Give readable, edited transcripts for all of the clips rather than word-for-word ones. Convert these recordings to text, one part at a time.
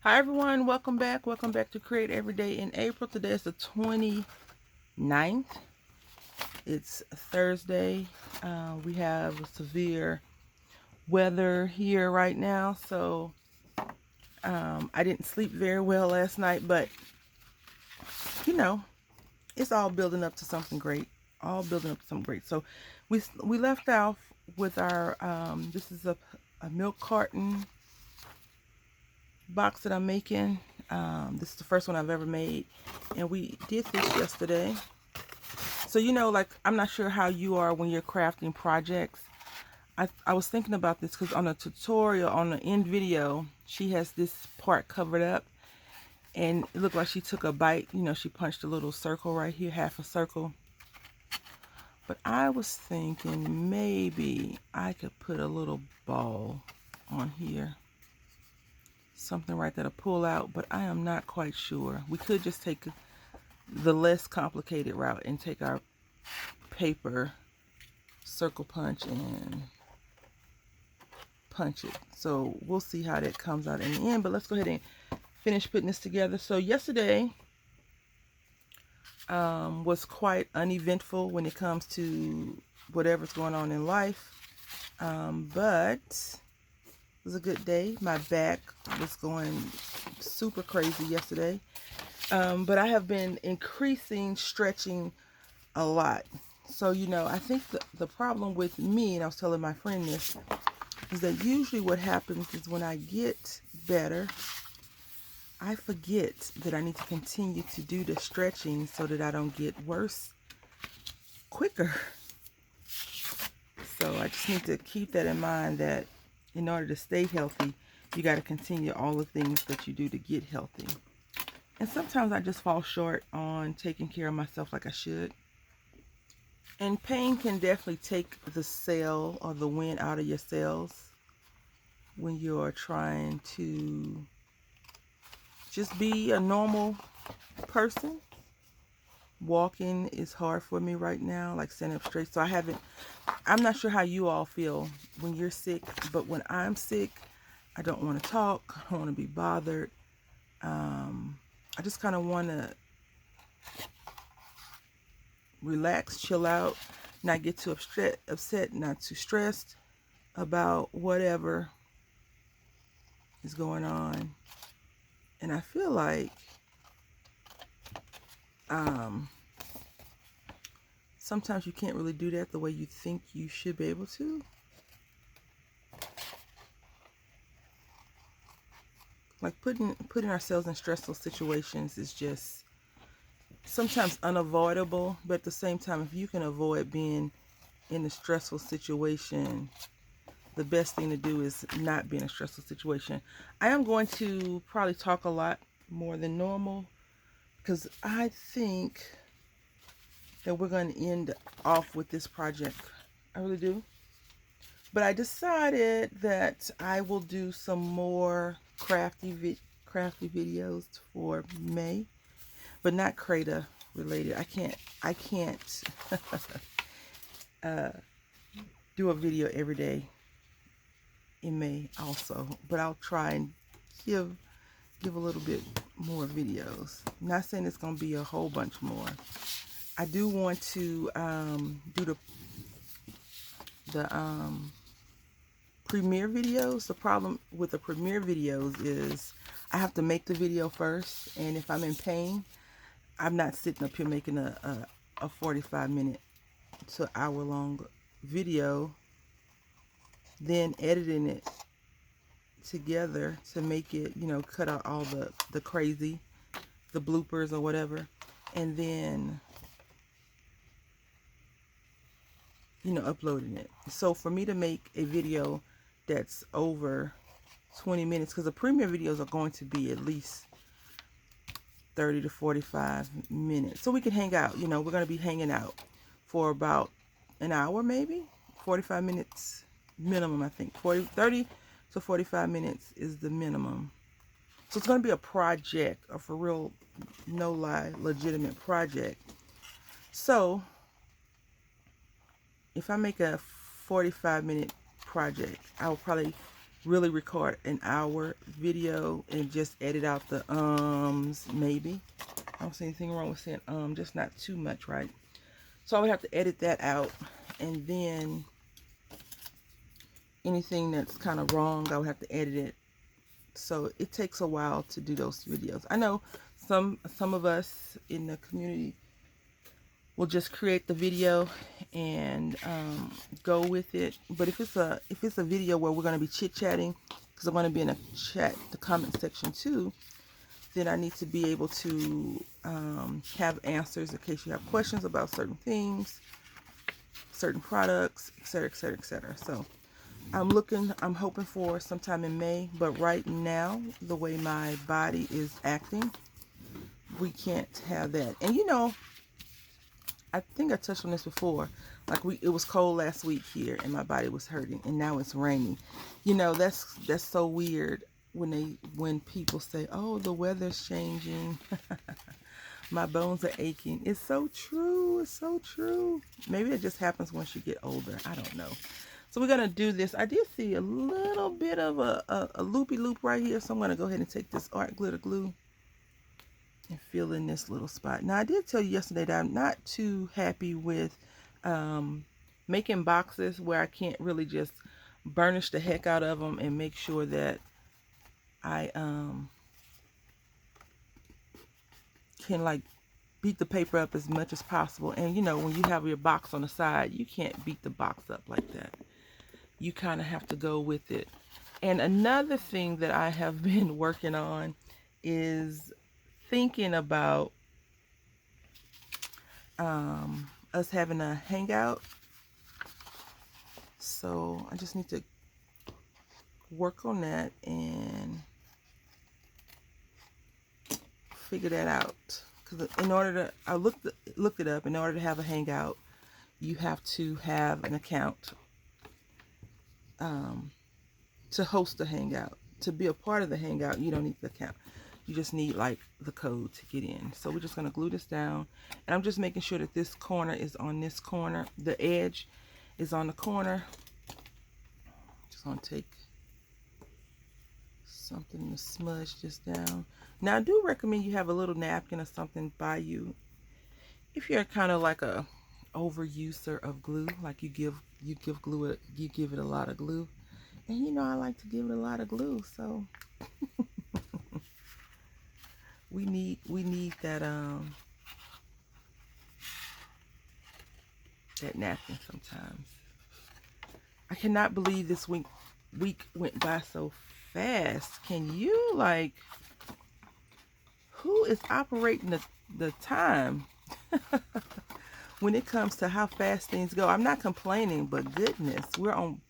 Hi everyone, welcome back. Welcome back to Create Every Day in April. Today is the 29th. It's Thursday. We have severe weather here right now, so I didn't sleep very well last night, but you know, it's all building up to something great. All building up to something great. So we left off with our this is a milk carton box that I'm making. This is the first one I've ever made, and we did this yesterday. So like, I'm not sure how you are when you're crafting projects. I was thinking about this because on a tutorial, on the end video, she has this part covered up, and it looked like she took a bite. She punched a little circle right here, half a circle. But I was thinking maybe I could put a little ball on here. Something right that'll pull out, but I am not quite sure. We could just take the less complicated route and take our paper circle punch and punch it. So we'll see how that comes out in the end, but let's go ahead and finish putting this together. So yesterday was quite uneventful when it comes to whatever's going on in life, but it was a good day. My back was going super crazy yesterday, but I have been increasing stretching a lot. So I think the problem with me, and I was telling my friend this, is that usually what happens is when I get better, I forget that I need to continue to do the stretching so that I don't get worse quicker. So I just need to keep that in mind, that in order to stay healthy, you got to continue all the things that you do to get healthy. And sometimes I just fall short on taking care of myself like I should. And pain can definitely take the cell or the wind out of your cells when you're trying to just be a normal person. Walking is hard for me right now, like standing up straight. So I'm not sure how you all feel when you're sick, but when I'm sick, I don't want to talk. I don't want to be bothered. I just kind of want to relax, chill out, not get too upset, not too stressed about whatever is going on. And I feel like sometimes you can't really do that the way you think you should be able to. Like putting ourselves in stressful situations is just sometimes unavoidable, but at the same time, if you can avoid being in a stressful situation, the best thing to do is not be in a stressful situation. I am going to probably talk a lot more than normal because I think that we're going to end off with this project. I really do. But I decided that I will do some more crafty videos for May, but not CREDA related. I can't do a video every day in May also, but I'll try and give a little bit more videos. I'm not saying it's gonna be a whole bunch more. I do want to do the premiere videos. The problem with the premiere videos is I have to make the video first, and if I'm in pain, I'm not sitting up here making a 45-minute to hour-long video, then editing it together to make it, cut out all the crazy, the bloopers or whatever, and then uploading it. So for me to make a video that's over 20 minutes, because the premiere videos are going to be at least 30 to 45 minutes, so we can hang out. We're going to be hanging out for about an hour, maybe 45 minutes minimum. I think 30 to 45 minutes is the minimum. So it's going to be a project, a for real, no lie, legitimate project. So if I make a 45-minute project, I will probably really record an hour video and just edit out the maybe. I don't see anything wrong with saying just not too much, right? So I would have to edit that out, and then anything that's kind of wrong, I would have to edit it. So it takes a while to do those videos. I know some of us in the community will just create the video and go with it. But if it's a video where we're going to be chit-chatting, because I'm going to be in a chat, the comment section too, then I need to be able to have answers in case you have questions about certain things, certain products, etc., etc., etc. So I'm hoping for sometime in May, but right now, the way my body is acting, we can't have that. And you know, I think I touched on this before. Like it was cold last week here, and my body was hurting, and now it's raining. You know, that's so weird when people say, "Oh, the weather's changing." My bones are aching. It's so true. It's so true. Maybe it just happens once you get older. I don't know. So we're gonna do this. I did see a little bit of a loopy loop right here, so I'm gonna go ahead and take this art glitter glue and fill in this little spot. Now I did tell you yesterday that I'm not too happy with making boxes where I can't really just burnish the heck out of them and make sure that I can like beat the paper up as much as possible. And you know, when you have your box on the side, you can't beat the box up like that. You kind of have to go with it. And another thing that I have been working on is thinking about us having a hangout. So I just need to work on that and figure that out. Because in order to, I looked it up. In order to have a hangout, you have to have an account to host a hangout. To be a part of the hangout, you don't need the account. You just need like the code to get in. So we're just going to glue this down. And I'm just making sure that this corner is on this corner. The edge is on the corner. Just going to take something to smudge this down. Now I do recommend you have a little napkin or something by you. If you're kind of like a overuser of glue, like you give it a lot of glue. And you know I like to give it a lot of glue, so we need that that napkin sometimes. I cannot believe this week went by so fast. Can you, like, who is operating the time when it comes to how fast things go? I'm not complaining, but goodness, we're on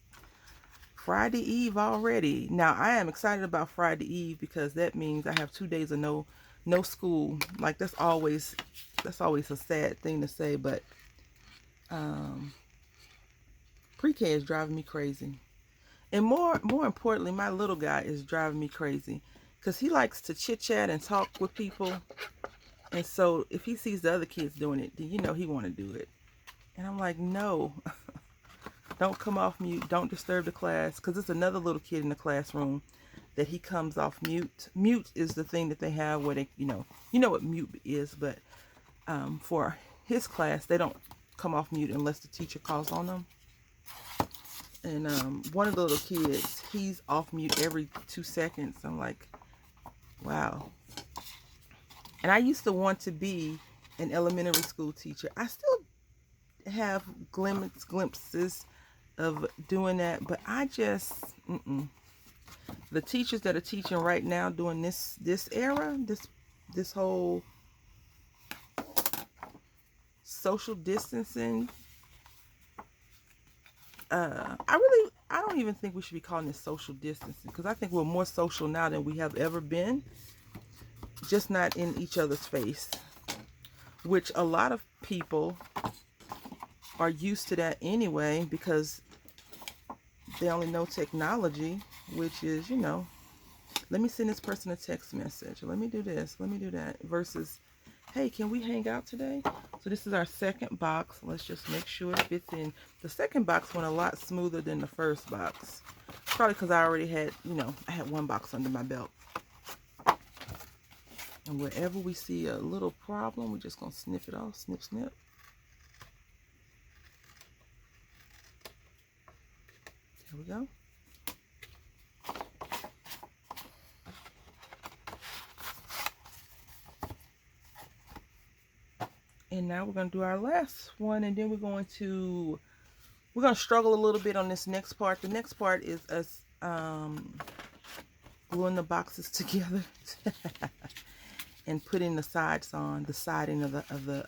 Friday Eve already. Now I am excited about Friday Eve because that means I have 2 days of no school. Like that's always a sad thing to say, but pre-K is driving me crazy. And more importantly, my little guy is driving me crazy because he likes to chit chat and talk with people. And so if he sees the other kids doing it, then you know he want to do it. And I'm like, no, don't come off mute. Don't disturb the class, because it's another little kid in the classroom that he comes off mute. Mute is the thing that they have where they, you know what mute is, but for his class, they don't come off mute unless the teacher calls on them. And one of the little kids, he's off mute every 2 seconds. I'm like, wow. And I used to want to be an elementary school teacher. I still have glimpses of doing that, but I just, the teachers that are teaching right now during this era, this whole social distancing, I don't even think we should be calling this social distancing, because I think we're more social now than we have ever been, just not in each other's face, which a lot of people are used to that anyway, because they only know technology, which is, you know, let me send this person a text message, let me do this, let me do that, versus, hey, can we hang out today? So this is our second box. Let's just make sure it fits in. The second box went a lot smoother than the first box. Probably because I already had, you know, I had one box under my belt. And wherever we see a little problem, we're just going to sniff it off. Snip, snip. There we go. And now we're going to do our last one, and then we're going to struggle a little bit on this next part. The next part is us gluing the boxes together and putting the sides on, the siding of the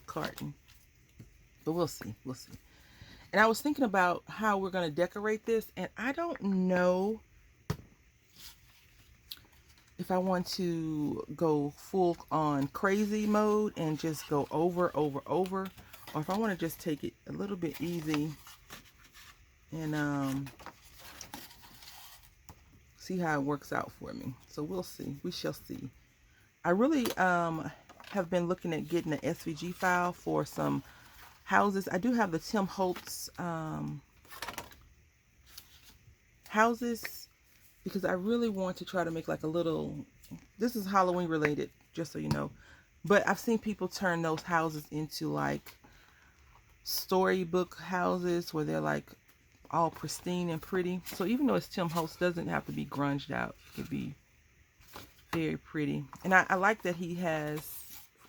carton. But we'll see, we'll see. And I was thinking about how we're going to decorate this, and I don't know if I want to go full on crazy mode and just go over, or if I want to just take it a little bit easy and see how it works out for me. So we'll see. We shall see. I really have been looking at getting an SVG file for some houses. I do have the Tim Holtz houses, because I really want to try to make like a little, this is Halloween related, just so you know, but I've seen people turn those houses into like storybook houses where they're like all pristine and pretty. So even though it's Tim Holtz, doesn't have to be grunged out. It could be very pretty. And I like that he has,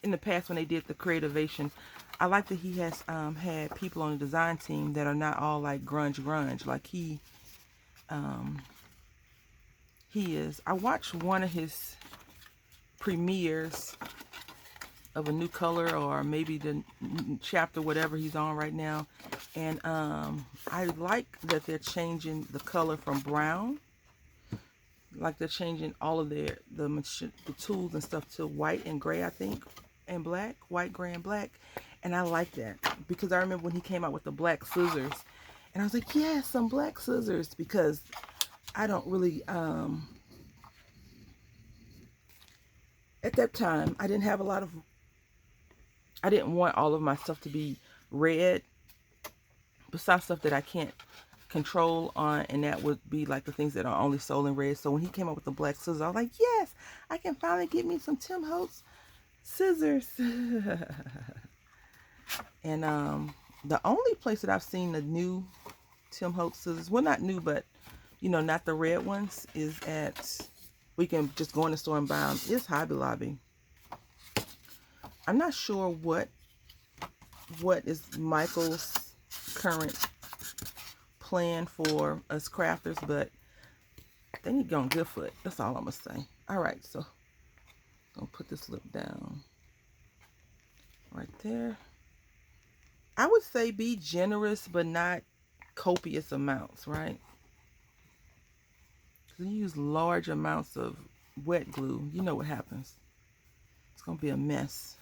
in the past when they did the creativation, I like that he has had people on the design team that are not all like grunge like he is. I watched one of his premieres of a new color, or maybe the chapter, whatever he's on right now, and I like that they're changing the color from brown, like they're changing all of the tools and stuff to white and gray, I think, and black, white, gray, and black. And I like that, because I remember when he came out with the black scissors, and I was like, yeah, some black scissors, because I don't really, at that time, I didn't want all of my stuff to be red, besides stuff that I can't control on, and that would be like the things that are only sold in red. So when he came up with the black scissors, I was like, yes, I can finally get me some Tim Holtz scissors. And the only place that I've seen the new Tim Holtz scissors, well, not new, but you know, not the red ones, is at, we can just go in the store and buy them, is Hobby Lobby. I'm not sure what is Michael's current plan for us crafters, but they need to go on good foot. That's all I'm gonna say. All right, so I'm gonna put this lip down right there. I would say be generous, but not copious amounts, right? Because you use large amounts of wet glue, you know what happens. It's gonna be a mess.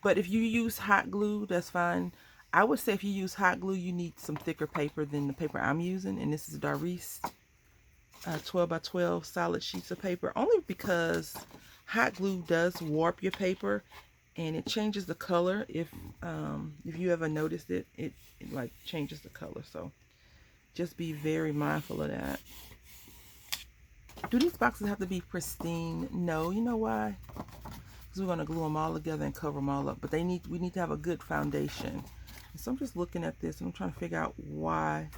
But if you use hot glue, that's fine. I would say if you use hot glue, you need some thicker paper than the paper I'm using. And this is Doris 12 by 12 solid sheets of paper. Only because hot glue does warp your paper, and it changes the color. If you ever noticed it, it like changes the color. So just be very mindful of that. Do these boxes have to be pristine? No. You know why? Because we're going to glue them all together and cover them all up. But we need to have a good foundation. And so I'm just looking at this, and I'm trying to figure out why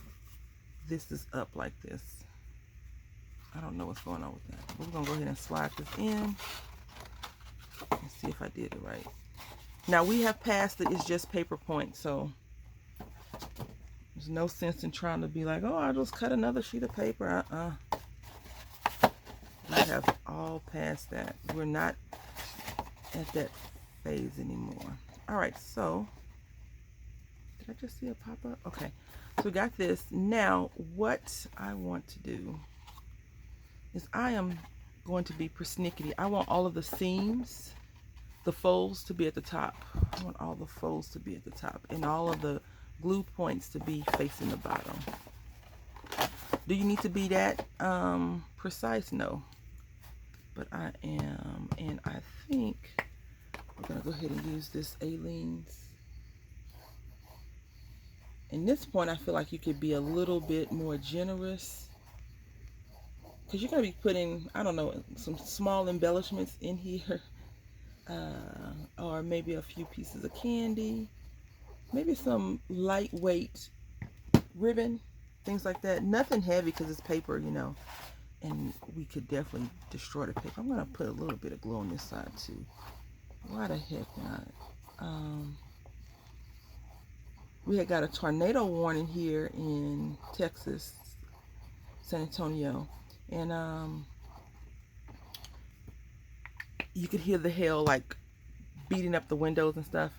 this is up like this. I don't know what's going on with that. We're going to go ahead and slide this in and see if I did it right. Now we have passed it. It's just paper point, so there's no sense in trying to be like, oh, I'll just cut another sheet of paper. We have all passed that. We're not at that phase anymore. All right, so did I just see it pop up? Okay, so we got this. Now what I want to do is I am going to be persnickety. I want all of the seams, the folds, to be at the top. I want all the folds to be at the top, and all of the glue points to be facing the bottom. Do you need to be that precise? No. But I am, and I think we're going to go ahead and use this Aleene's In this point, I feel like you could be a little bit more generous, because you're going to be putting, I don't know, some small embellishments in here, or maybe a few pieces of candy, maybe some lightweight ribbon, things like that. Nothing heavy because it's paper, you know, and we could definitely destroy the paper. I'm going to put a little bit of glue on this side too. Why the heck not? We had got a tornado warning here in Texas, San Antonio, and you could hear the hail like beating up the windows and stuff.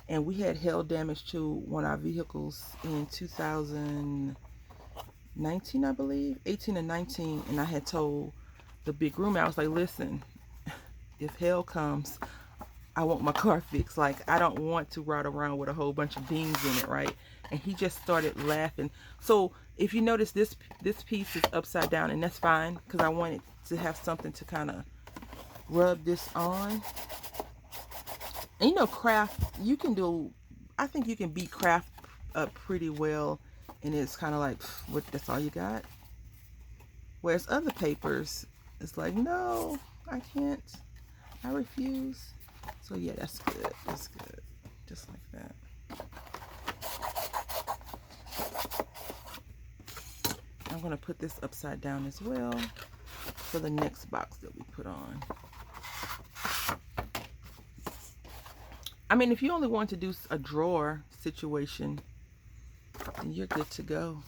And we had hail damage to one of our vehicles in 2019, I believe, 18 and 19. And I had told the big roommate, I was like, listen, if hail comes, I want my car fixed. Like, I don't want to ride around with a whole bunch of dings in it, right? And he just started laughing. So if you notice, this piece is upside down, and that's fine, because I wanted to have something to kind of rub this on. And you know, craft, you can do, I think you can beat craft up pretty well, and it's kind of like, what, that's all you got? Whereas other papers, it's like, no, I can't, I refuse. So yeah, that's good, that's good, just like that. I'm gonna put this upside down as well for the next box that we put on. I mean, if you only want to do a drawer situation, then you're good to go.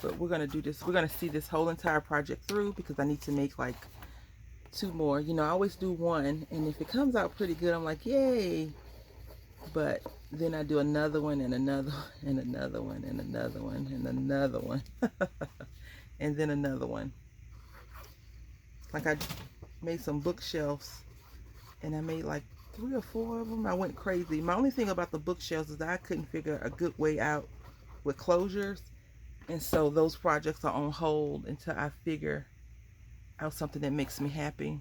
But we're going to do this. We're going to see this whole entire project through, because I need to make like 2 more. You know, I always do 1. And if it comes out pretty good, I'm like, yay. But then I do another one and another and another one and another one and another one. And then another one. Like I made some bookshelves, and I made like 3 or 4 of them. I went crazy. My only thing about the bookshelves is that I couldn't figure a good way out with closures, and so those projects are on hold until I figure out something that makes me happy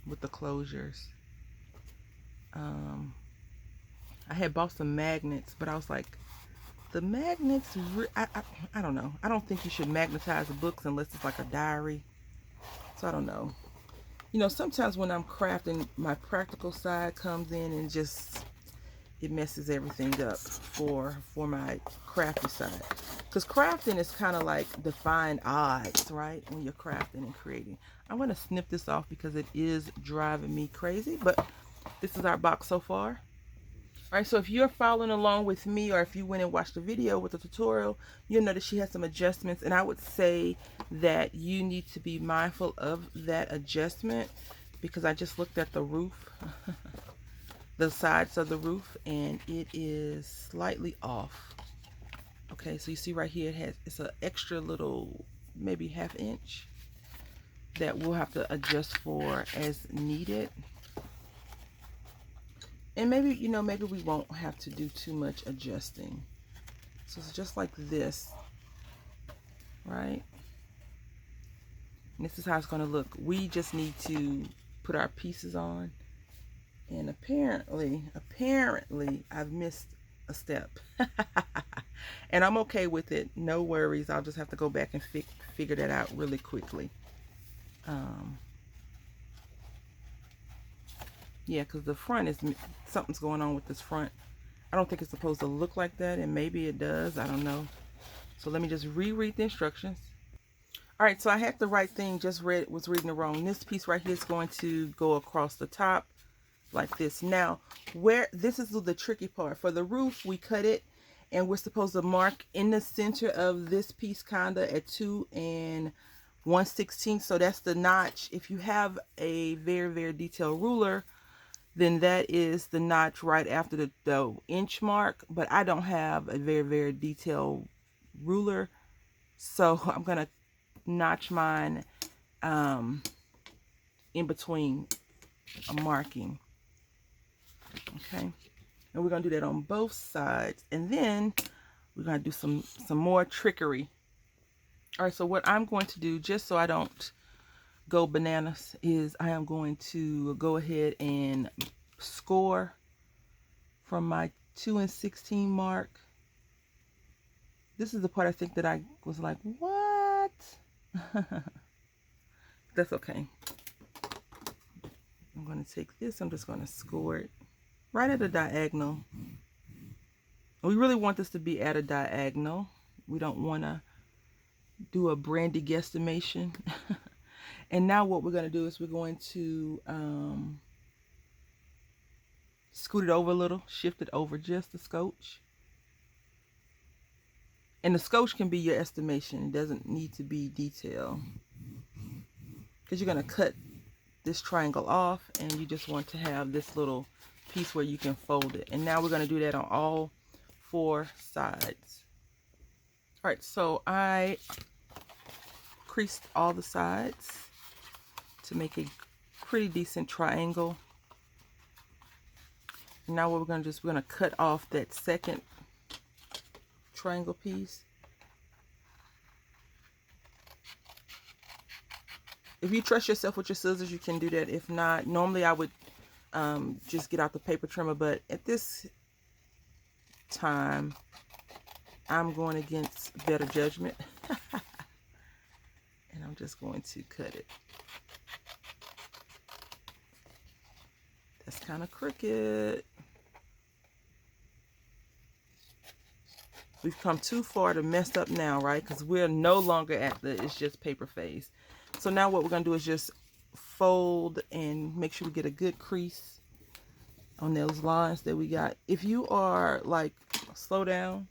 with the closures. I had bought some magnets, but I was like, the magnets, I don't know. I don't think you should magnetize books unless it's like a diary. So I don't know. You know, sometimes when I'm crafting, my practical side comes in and just, it messes everything up for my crafty side. Because crafting is kind of like defying odds, right? When you're crafting and creating. I'm going to snip this off because it is driving me crazy. But this is our box so far. All right, so if you're following along with me, or if you went and watched the video with the tutorial, you'll notice she has some adjustments, and I would say that you need to be mindful of that adjustment, because I just looked at the roof, the sides of the roof, and it is slightly off. Okay, so you see right here, it's an extra little, maybe 1/2 inch that we'll have to adjust for as needed. And maybe, you know, maybe we won't have to do too much adjusting. So it's just like this, right? And this is how it's going to look. We just need to put our pieces on. And apparently, I've missed a step. And I'm okay with it. No worries. I'll just have to go back and figure that out really quickly. Yeah, because the front is, something's going on with this front. I don't think it's supposed to look like that, and maybe it does. I don't know. So let me just reread the instructions. All right, so I had the right thing, just was reading it wrong. This piece right here is going to go across the top like this. Now, this is the tricky part. For the roof, we cut it, and we're supposed to mark in the center of this piece kinda at 2 1/16. So that's the notch. If you have a very, very detailed ruler, then that is the notch right after the inch mark. But I don't have a very, very detailed ruler, so I'm gonna notch mine in between a marking. Okay, and we're gonna do that on both sides, and then we're gonna do some more trickery. All right, so what I'm going to do, just so I don't go bananas, is I am going to go ahead and score from my 2 1/16 mark This is the part I think that I was like, what? That's okay. I'm going to take this. I'm just going to score it right at a diagonal. We really want this to be at a diagonal. We don't want to do a brandy guesstimation. And now what we're going to do is we're going to scoot it over a little, shift it over just a scotch. And the scotch can be your estimation. It doesn't need to be detailed. Because you're going to cut this triangle off and you just want to have this little piece where you can fold it. And now we're going to do that on all 4 sides. All right, so I creased all the sides to make a pretty decent triangle. Now what we're going to do is we're going to cut off that second triangle piece. If you trust yourself with your scissors, you can do that. If not, normally I would just get out the paper trimmer, but at this time I'm going against better judgment. And I'm just going to cut it. That's kind of crooked. We've come too far to mess up now, right? Because we're no longer at the it's just paper phase. So now what we're going to do is just fold and make sure we get a good crease on those lines that we got. If you are like, slow down,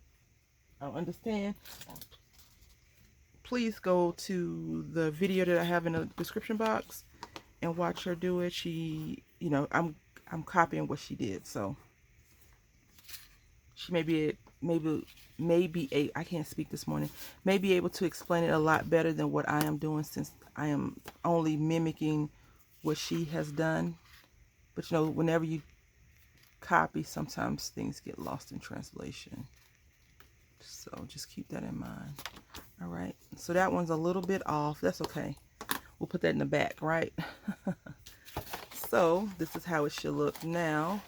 I don't understand, please go to the video that I have in the description box and watch her do it. She, you know, I'm copying what she did, so she may be I can't speak this morning, may be able to explain it a lot better than what I am doing, since I am only mimicking what she has done. But you know, whenever you copy, sometimes things get lost in translation, so just keep that in mind. All right, so that one's a little bit off. That's okay, we'll put that in the back, right? So this is how it should look now.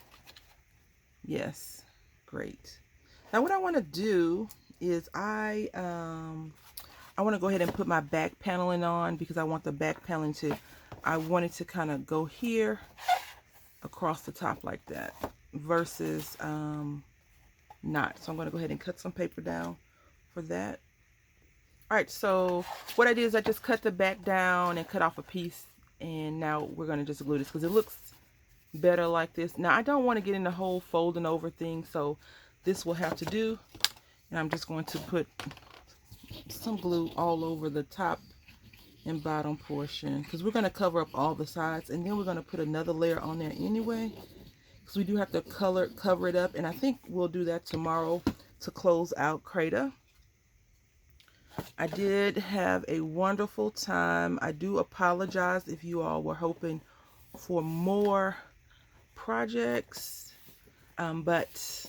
Yes, great. Now what I want to do is I want to go ahead and put my back paneling on, because I want the back paneling to, I want it to kind of go here across the top like that versus not. So I'm going to go ahead and cut some paper down for that. All right, so what I did is I just cut the back down and cut off a piece, and now we're going to just glue this because it looks better like this. Now I don't want to get in the whole folding over thing, so this will have to do. And I'm just going to put some glue all over the top and bottom portion, because we're going to cover up all the sides, and then we're going to put another layer on there anyway, because we do have to cover it up. And I think we'll do that tomorrow to close out CREDA. I did have a wonderful time. I do apologize if you all were hoping for more projects, but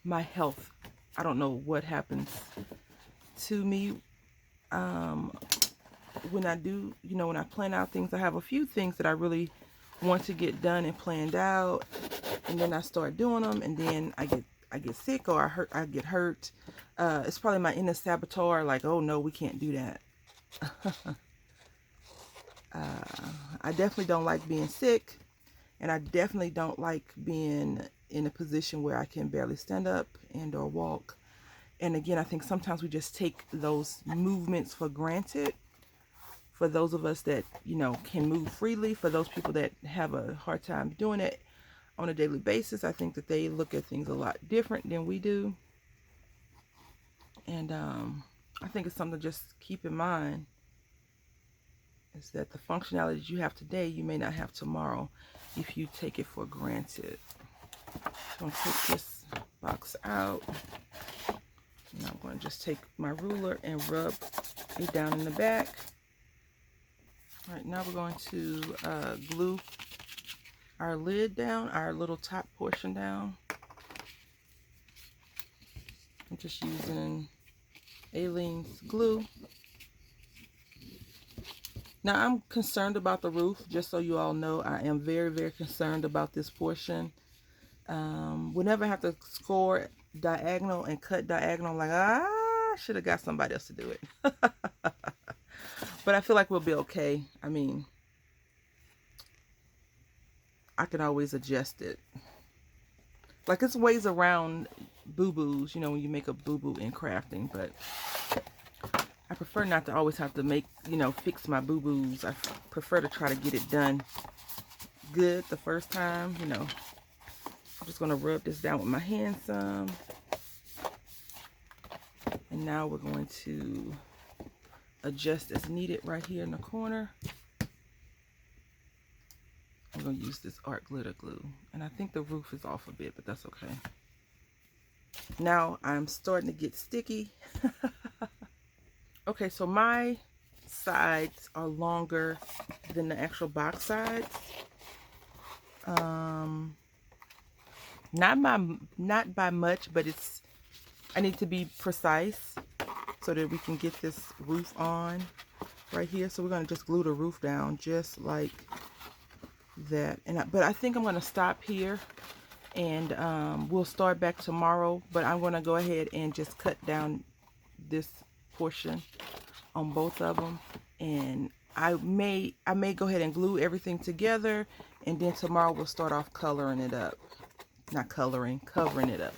my health, I don't know what happens to me when I do, you know, when I plan out things. I have a few things that I really want to get done and planned out, and then I start doing them, and then I get sick, or I get hurt. It's probably my inner saboteur, like, oh no, we can't do that. I definitely don't like being sick, and I definitely don't like being in a position where I can barely stand up and or walk. And again, I think sometimes we just take those movements for granted. For those of us that, you know, can move freely, for those people that have a hard time doing it on a daily basis, I think that they look at things a lot different than we do. And I think it's something to just keep in mind, is that the functionality that you have today, you may not have tomorrow if you take it for granted. So I'm going to take this box out, and I'm going to just take my ruler and rub it down in the back. All right, now we're going to glue our lid down, our little top portion down. I'm just using Aleene's glue. Now I'm concerned about the roof, just so you all know. I am very, very concerned about this portion. Whenever I have to score diagonal and cut diagonal. Like, I should have got somebody else to do it. But I feel like we'll be okay. I mean, I can always adjust it. Like, it's ways around boo-boos, you know, when you make a boo-boo in crafting, but I prefer not to always have to make, you know, fix my boo-boos. I prefer to try to get it done good the first time, you know. I'm just going to rub this down with my hand some. And now we're going to adjust as needed right here in the corner. I'm going to use this art glitter glue. And I think the roof is off a bit, but that's okay. Now I'm starting to get sticky. Okay, so my sides are longer than the actual box sides. Not by much, but I need to be precise so that we can get this roof on right here. So we're going to just glue the roof down just like that. But I think I'm going to stop here, and we'll start back tomorrow. But I'm going to go ahead and just cut down this portion on both of them, and I may go ahead and glue everything together, and then tomorrow we'll start off coloring it up. Not coloring, covering it up.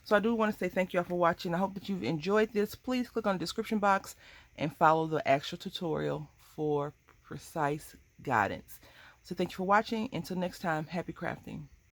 So I do want to say thank you all for watching. I hope that you've enjoyed this. Please click on the description box and follow the actual tutorial for precise guidance. So thank you for watching. Until next time, happy crafting.